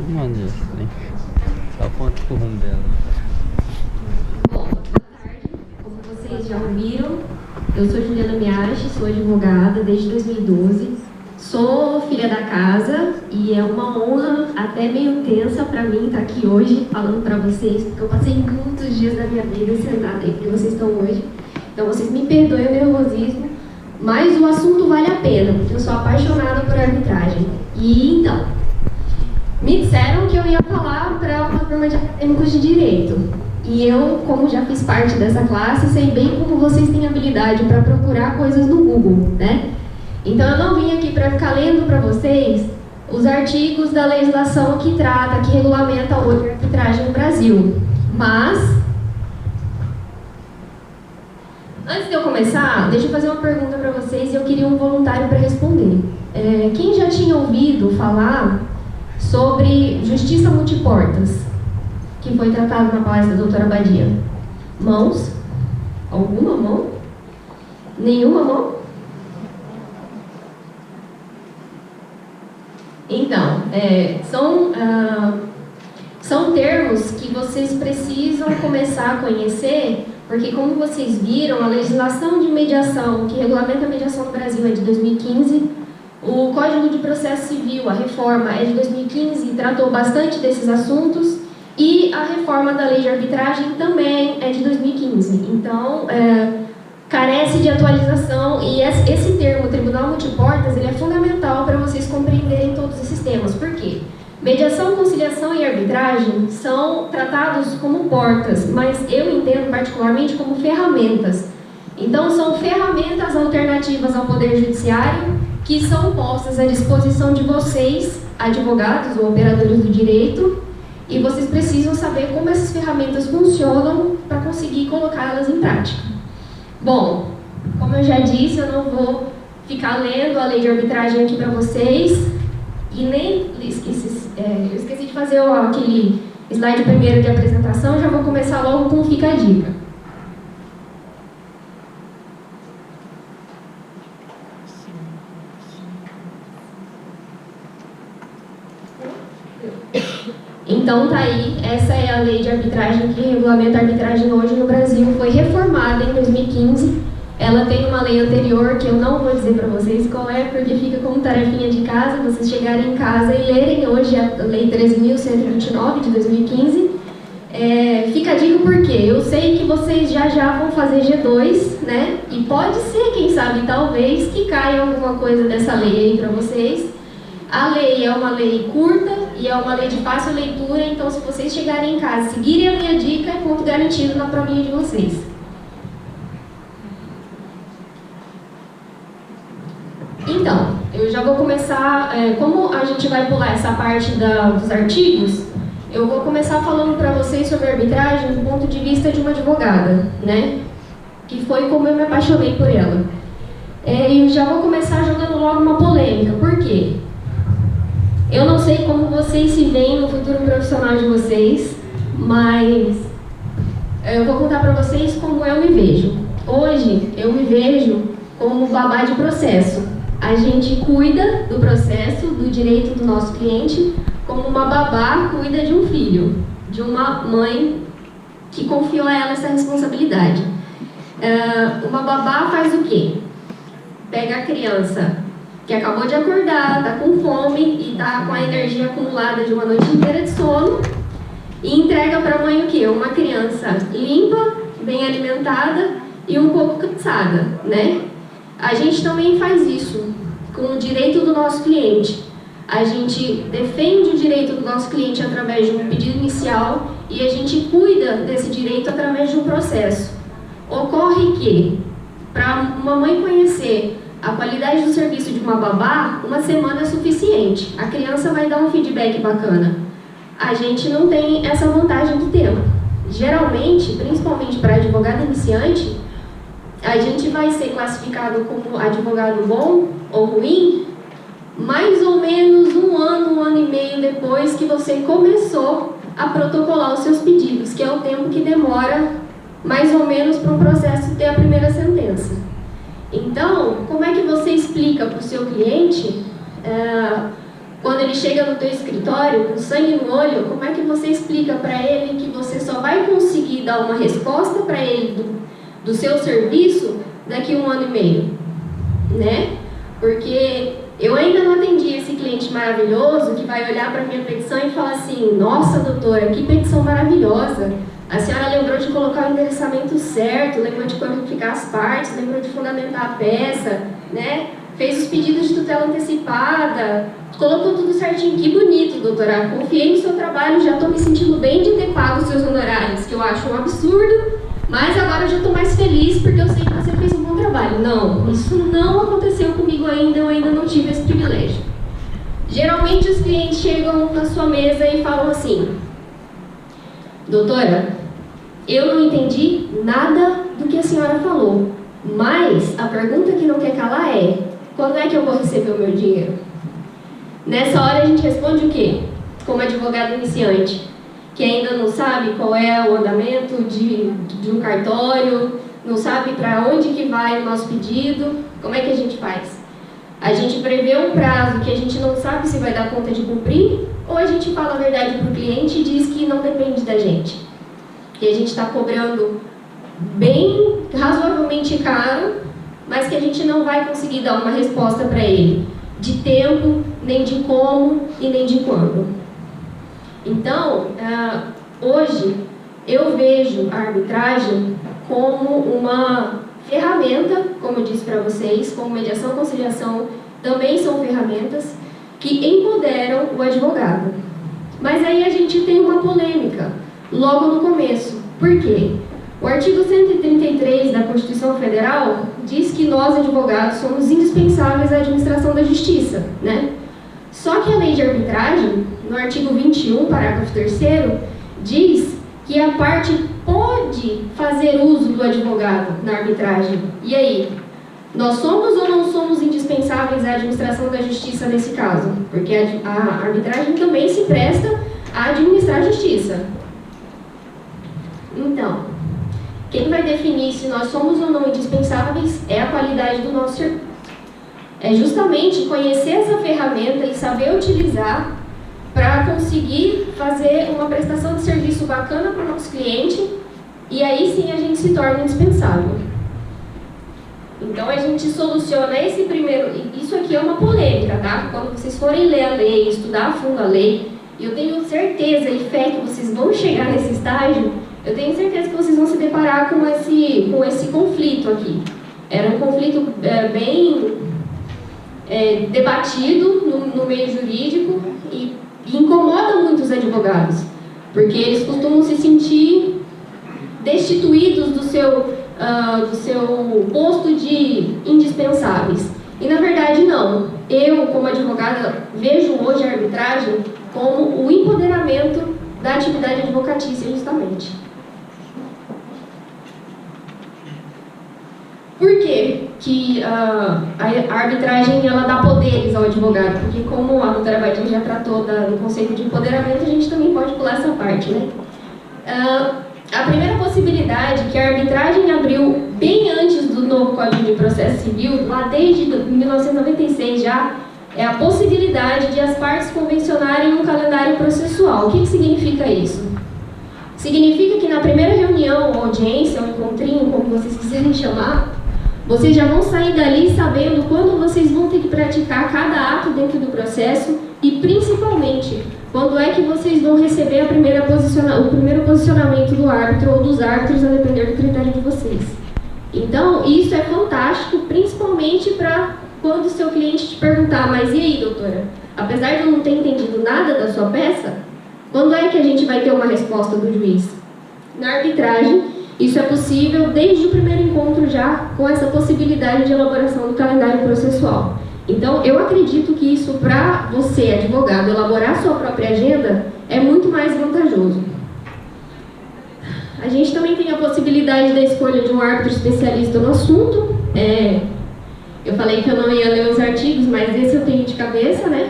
Mano, assim. Só aponta pro rumo dela. Bom, boa tarde. Como vocês já ouviram, eu sou Juliana Miyashi, sou advogada desde 2012. Sou filha da casa e é uma honra, até meio tensa para mim estar aqui hoje falando para vocês, porque eu passei muitos dias da minha vida sentada aí, porque vocês estão hoje. Então vocês me perdoem o nervosismo, mas o assunto vale a pena, porque eu sou apaixonada por arbitragem. E então, me disseram que eu ia falar para uma turma de acadêmicos de direito. E eu, como já fiz parte dessa classe, sei bem como vocês têm habilidade para procurar coisas no Google, né? Então eu não vim aqui para ficar lendo para vocês os artigos da legislação que trata, que regulamenta hoje a arbitragem no Brasil. Mas, antes de eu começar, deixa eu fazer uma pergunta para vocês e eu queria um voluntário para responder. Quem já tinha ouvido falar sobre justiça multiportas, que foi tratado na palestra da doutora Badia? Mãos? Alguma mão? Nenhuma mão? Então, são termos que vocês precisam começar a conhecer, porque como vocês viram, a legislação de mediação, que regulamenta a mediação no Brasil, é de 2015, o Código de Processo Civil, a reforma, é de 2015 e tratou bastante desses assuntos, e a reforma da lei de arbitragem também é de 2015. Então, carece de atualização, e esse termo, Tribunal Multiportas, ele é fundamental para vocês compreenderem todos esses temas. Por quê? Mediação, conciliação e arbitragem são tratados como portas, mas eu entendo particularmente como ferramentas. Então, são ferramentas alternativas ao Poder Judiciário que são postas à disposição de vocês, advogados ou operadores do direito, e vocês precisam saber como essas ferramentas funcionam para conseguir colocá-las em prática. Bom, como eu já disse, eu não vou ficar lendo a lei de arbitragem aqui para vocês, e nem eu esqueci de fazer aquele slide primeiro de apresentação, já vou começar logo com Fica a Dica. Então tá aí, essa é a lei de arbitragem que regulamenta a arbitragem hoje no Brasil, foi reformada em 2015, ela tem uma lei anterior que eu não vou dizer para vocês qual é, porque fica como tarefinha de casa, vocês chegarem em casa e lerem hoje a lei 13.129 de 2015. Fica a dica porque eu sei que vocês já vão fazer G2, né? E pode ser, quem sabe, talvez, que caia alguma coisa dessa lei aí para vocês. A lei é uma lei curta e é uma lei de fácil leitura, então se vocês chegarem em casa e seguirem a minha dica, é ponto garantido na provinha de vocês. Então, eu já vou começar, como a gente vai pular essa parte dos artigos, eu vou começar falando para vocês sobre arbitragem do ponto de vista de uma advogada, né? Que foi como eu me apaixonei por ela. E já vou começar jogando logo uma polêmica, por quê? Eu não sei como vocês se veem no futuro profissional de vocês, mas eu vou contar para vocês como eu me vejo. Hoje, eu me vejo como babá de processo. A gente cuida do processo, do direito do nosso cliente, como uma babá cuida de um filho, de uma mãe que confiou a ela essa responsabilidade. Uma babá faz o quê? Pega a criança que acabou de acordar, está com fome e está com a energia acumulada de uma noite inteira de sono e entrega para a mãe o quê? Uma criança limpa, bem alimentada e um pouco cansada, né? A gente também faz isso com o direito do nosso cliente. A gente defende o direito do nosso cliente através de um pedido inicial e a gente cuida desse direito através de um processo. Ocorre que, para uma mãe conhecer a qualidade do serviço de uma babá, uma semana é suficiente. A criança vai dar um feedback bacana. A gente não tem essa vantagem do tempo. Geralmente, principalmente para advogado iniciante, a gente vai ser classificado como advogado bom ou ruim mais ou menos um ano e meio depois que você começou a protocolar os seus pedidos, que é o tempo que demora mais ou menos para um processo ter a primeira sentença. Então, como é que você explica para o seu cliente, quando ele ele chega no teu escritório, com sangue no olho, como é que você explica para ele que você só vai conseguir dar uma resposta para ele do seu serviço daqui a 1 ano e meio, né? Porque eu ainda não atendi esse cliente maravilhoso que vai olhar para a minha petição e falar assim: nossa, doutora, que petição maravilhosa! A senhora lembrou de colocar o endereçamento certo, lembrou de qualificar as partes, lembrou de fundamentar a peça, né? Fez os pedidos de tutela antecipada, colocou tudo certinho. Que bonito, doutora. Confiei no seu trabalho, já estou me sentindo bem de ter pago os seus honorários, que eu acho um absurdo, mas agora eu já estou mais feliz porque eu sei que você fez um bom trabalho. Não, isso não aconteceu comigo ainda, eu ainda não tive esse privilégio. Geralmente os clientes chegam na sua mesa e falam assim: doutora, eu não entendi nada do que a senhora falou, mas a pergunta que não quer calar é: quando é que eu vou receber o meu dinheiro? Nessa hora a gente responde o quê? Como advogado iniciante, que ainda não sabe qual é o andamento de um cartório, não sabe para onde que vai o nosso pedido, como é que a gente faz? A gente prevê um prazo que a gente não sabe se vai dar conta de cumprir, ou a gente fala a verdade para o cliente e diz que não depende da gente, que a gente está cobrando bem razoavelmente caro, mas que a gente não vai conseguir dar uma resposta para ele, de tempo, nem de como e nem de quando. Então, hoje, eu vejo a arbitragem como uma ferramenta, como eu disse para vocês, como mediação e conciliação também são ferramentas que empoderam o advogado. Mas aí a gente tem uma polêmica logo no começo. Por quê? O artigo 133 da Constituição Federal diz que nós, advogados, somos indispensáveis à administração da justiça, né? Só que a lei de arbitragem, no artigo 21, parágrafo 3º, diz que a parte pode fazer uso do advogado na arbitragem. E aí? Nós somos ou não somos indispensáveis à administração da justiça nesse caso? Porque a arbitragem também se presta a administrar a justiça. Então, quem vai definir se nós somos ou não indispensáveis é a qualidade do nosso serviço. É justamente conhecer essa ferramenta e saber utilizar para conseguir fazer uma prestação de serviço bacana para o nosso cliente, e aí sim a gente se torna indispensável. Então a gente soluciona esse primeiro... Isso aqui é uma polêmica, tá? Quando vocês forem ler a lei, estudar a fundo a lei, eu tenho certeza e fé que vocês vão chegar nesse estágio, eu tenho certeza que vocês vão se deparar com esse conflito aqui. Era um conflito bem debatido no meio jurídico e incomoda muito os advogados, porque eles costumam se sentir destituídos do seu posto de indispensáveis. E na verdade não. Eu, como advogada, vejo hoje a arbitragem como o empoderamento da atividade advocatícia, justamente. Por quê que a arbitragem ela dá poderes ao advogado? Porque como a doutora Badin já tratou do conceito de empoderamento, a gente também pode pular essa parte, né? A primeira possibilidade que a arbitragem abriu bem antes do novo Código de Processo Civil, lá desde 1996 já, é a possibilidade de as partes convencionarem um calendário processual. O que significa isso? Significa que na primeira reunião, ou audiência, ou encontrinho, como vocês quiserem chamar, vocês já vão sair dali sabendo quando vocês vão ter que praticar cada ato dentro do processo e, principalmente, quando é que vocês vão receber o primeiro posicionamento do árbitro ou dos árbitros, a depender do critério de vocês. Então, isso é fantástico, principalmente para quando o seu cliente te perguntar: mas e aí, doutora? Apesar de eu não ter entendido nada da sua peça, quando é que a gente vai ter uma resposta do juiz? Na arbitragem, isso é possível desde o primeiro encontro já, com essa possibilidade de elaboração do calendário processual. Então, eu acredito que isso, para você, advogado, elaborar sua própria agenda, é muito mais vantajoso. A gente também tem a possibilidade da escolha de um árbitro especialista no assunto. Eu falei que eu não ia ler os artigos, mas esse eu tenho de cabeça, né?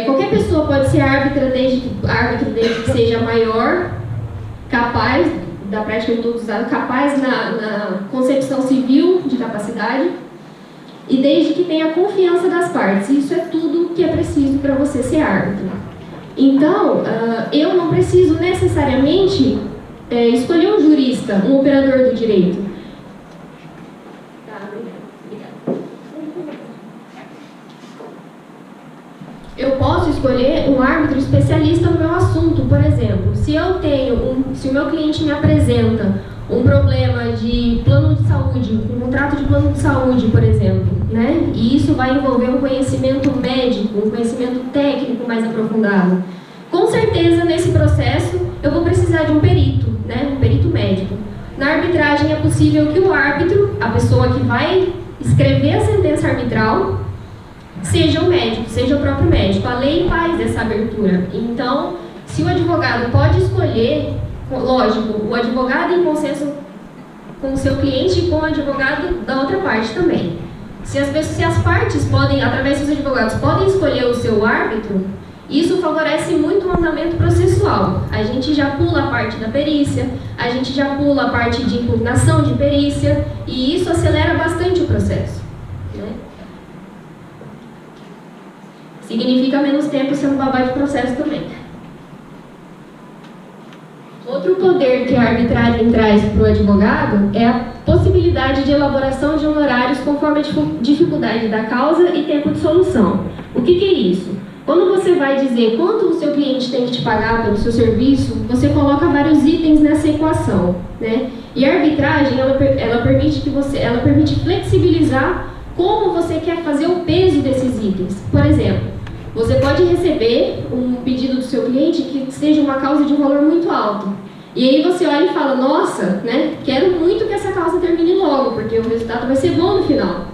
Qualquer pessoa pode ser árbitro desde que seja maior, capaz da prática de todos os atos, capaz na concepção civil de capacidade, e desde que tenha confiança das partes. Isso é tudo que que é preciso para você ser árbitro. Então, eu não preciso necessariamente escolher um jurista, um operador do direito. Tá, obrigada. Eu posso escolher um árbitro especialista no meu assunto, por exemplo. Se o meu cliente me apresenta um problema de plano de saúde, um contrato de plano de saúde, por exemplo, né? E isso vai envolver um conhecimento médico, um conhecimento técnico mais aprofundado. Com certeza, nesse processo, eu vou precisar de um perito, né? Um perito médico. Na arbitragem é possível que o árbitro, a pessoa que vai escrever a sentença arbitral, seja o médico, seja o próprio médico. A lei faz essa abertura. Então, se o advogado pode escolher, lógico, o advogado em consenso com o seu cliente e com o advogado da outra parte também. Se as partes podem, através dos advogados, podem escolher o seu árbitro, isso favorece muito o andamento processual. A gente já pula a parte da perícia, a gente já pula a parte de impugnação de perícia, e isso acelera bastante o processo, né? Significa menos tempo sendo babá de processo também. Outro poder que a arbitragem traz para o advogado é a possibilidade de elaboração de honorários conforme a dificuldade da causa e tempo de solução. O que é isso? Quando você vai dizer quanto o seu cliente tem que te pagar pelo seu serviço, você coloca vários itens nessa equação, né? E a arbitragem, ela permite flexibilizar como você quer fazer o peso desses itens. Por exemplo, você pode receber um pedido do seu cliente que seja uma causa de um valor muito alto. E aí você olha e fala, nossa, né, quero muito que essa causa termine logo, porque o resultado vai ser bom no final.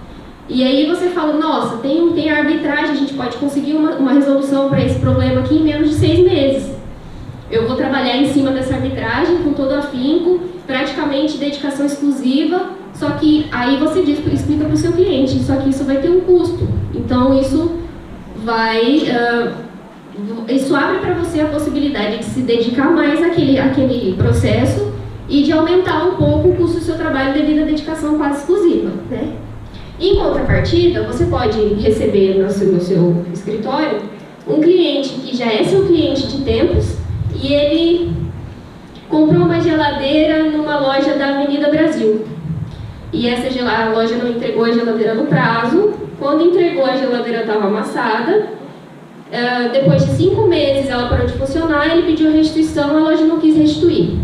E aí você fala, nossa, tem arbitragem, a gente pode conseguir uma resolução para esse problema aqui em menos de 6 meses. Eu vou trabalhar em cima dessa arbitragem com todo afinco, praticamente dedicação exclusiva, só que aí você explica para o seu cliente, só que isso vai ter um custo. Então isso abre para você a possibilidade de se dedicar mais àquele processo e de aumentar um pouco o custo do seu trabalho devido à dedicação quase exclusiva, né? Em contrapartida, você pode receber no seu escritório um cliente que já é seu cliente de tempos e ele comprou uma geladeira numa loja da Avenida Brasil. E a loja não entregou a geladeira no prazo. Quando entregou, a geladeira estava amassada. Depois de 5 meses ela parou de funcionar, ele pediu restituição, a loja não quis restituir.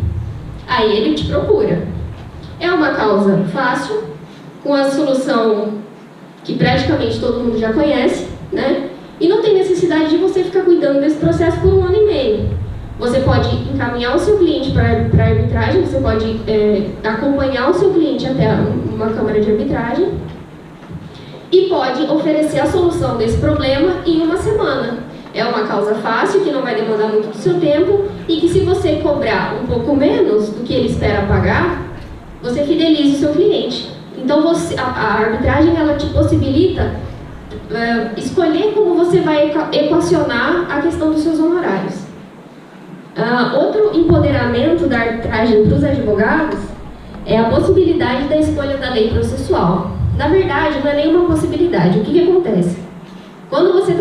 Aí ele te procura. É uma causa fácil, com a solução que praticamente todo mundo já conhece, né? E não tem necessidade de você ficar cuidando desse processo por 1 ano e meio. Você pode encaminhar o seu cliente para arbitragem, você pode acompanhar o seu cliente até uma câmara de arbitragem e pode oferecer a solução desse problema em 1 semana. É uma causa fácil, que não vai demandar muito do seu tempo e que, se você cobrar um pouco menos do que ele espera pagar, você fideliza o seu cliente. Então, a arbitragem, ela te possibilita escolher como você vai equacionar a questão dos seus honorários. Outro empoderamento da arbitragem para os advogados é a possibilidade da escolha da lei processual. Na verdade, não é nenhuma possibilidade. O que acontece? Quando você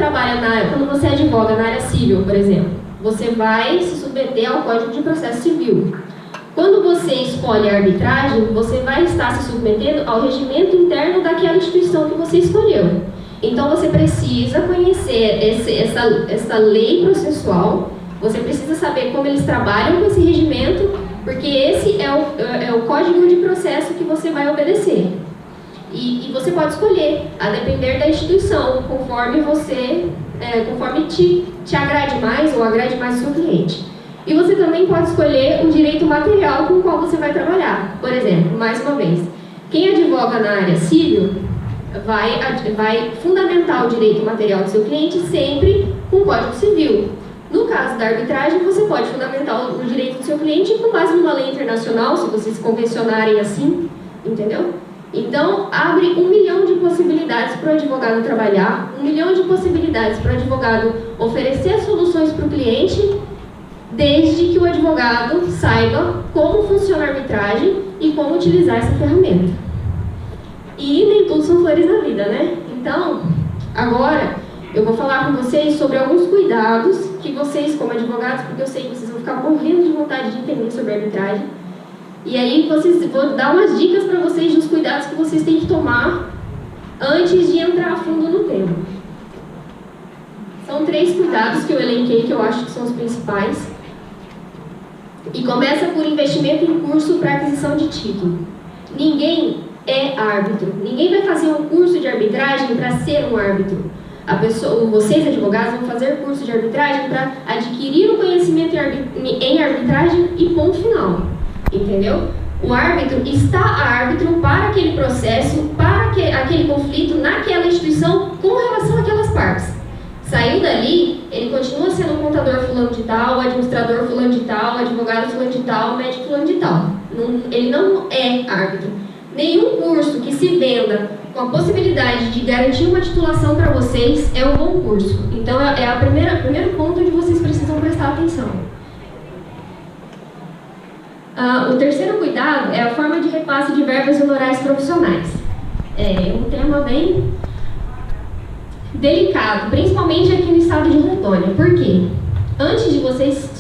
advoga na área civil, por exemplo, você vai se submeter ao Código de Processo Civil. Quando você escolhe a arbitragem, você vai estar se submetendo ao regimento interno daquela instituição que você escolheu. Então, você precisa conhecer essa lei processual, você precisa saber como eles trabalham com esse regimento, porque esse é o Código de Processo que você vai obedecer. E você pode escolher, a depender da instituição, conforme te agrade mais ou agrade mais o seu cliente. E você também pode escolher o direito material com o qual você vai trabalhar. Por exemplo, mais uma vez, quem advoga na área civil vai fundamentar o direito material do seu cliente sempre com o Código Civil. No caso da arbitragem, você pode fundamentar o direito do seu cliente com base numa lei internacional, se vocês convencionarem assim, entendeu? Então, abre 1 milhão de possibilidades para o advogado trabalhar, 1 milhão de possibilidades para o advogado oferecer soluções para o cliente, desde que o advogado saiba como funciona a arbitragem e como utilizar essa ferramenta. E nem tudo são flores na vida, né? Então, agora, eu vou falar com vocês sobre alguns cuidados que vocês, como advogados, porque eu sei que vocês vão ficar morrendo de vontade de entender sobre arbitragem, e aí vou dar umas dicas para vocês dos cuidados que vocês têm que tomar antes de entrar a fundo no tema. São 3 cuidados que eu elenquei, que eu acho que são os principais. E começa por investimento em curso para aquisição de título. Ninguém é árbitro. Ninguém vai fazer um curso de arbitragem para ser um árbitro. Vocês, advogados, vão fazer curso de arbitragem para adquirir o conhecimento em arbitragem e ponto final. Entendeu? O árbitro está árbitro para aquele processo, para aquele conflito, naquela instituição, com relação àquelas partes. Saiu dali, ele continua sendo o contador fulano de tal, o administrador fulano de tal, o advogado fulano de tal, o médico fulano de tal. Ele não é árbitro. Nenhum curso que se venda com a possibilidade de garantir uma titulação para vocês é um bom curso. Então, é o primeiro ponto onde vocês precisam prestar atenção. O terceiro cuidado é a forma de repasse de verbas e honorários profissionais. É um tema bem delicado, principalmente aqui no estado de Rondônia. Por quê? Antes de vocês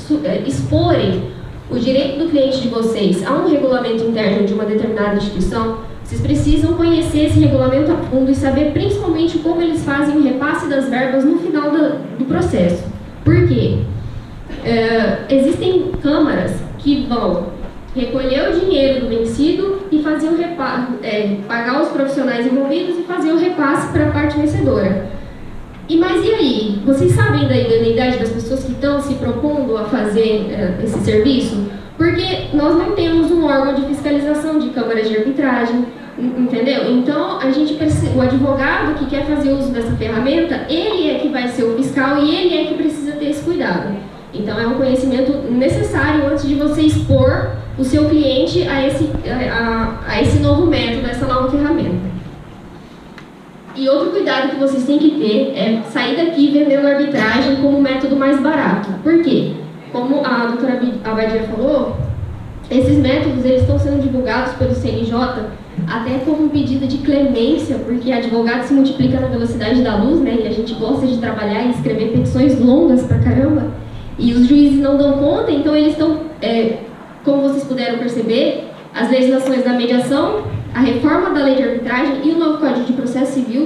exporem o direito do cliente de vocês a um regulamento interno de uma determinada instituição, vocês precisam conhecer esse regulamento a fundo e saber principalmente como eles fazem o repasse das verbas no final do processo. Por quê? Existem câmaras que vão recolher o dinheiro do vencido e fazer o repasse, pagar os profissionais envolvidos e fazer o repasse para a parte vencedora. Mas e aí? Vocês sabem da idoneidade das pessoas que estão se propondo a fazer esse serviço? Porque nós não temos um órgão de fiscalização de câmaras de arbitragem, entendeu? Então, o advogado que quer fazer uso dessa ferramenta, ele é que vai ser o fiscal e ele é que precisa ter esse cuidado. Então, é um conhecimento necessário antes de você expor o seu cliente a esse novo método, a essa nova ferramenta. E outro cuidado que vocês têm que ter é sair daqui vendendo arbitragem como o método mais barato. Por quê? Como a doutora Abadia falou, esses métodos eles estão sendo divulgados pelo CNJ até como um pedido de clemência, porque advogado se multiplica na velocidade da luz, né? E a gente gosta de trabalhar e escrever petições longas pra caramba. E os juízes não dão conta, então eles estão, como vocês puderam perceber, as legislações da mediação, a reforma da lei de arbitragem e o novo Código de Processo Civil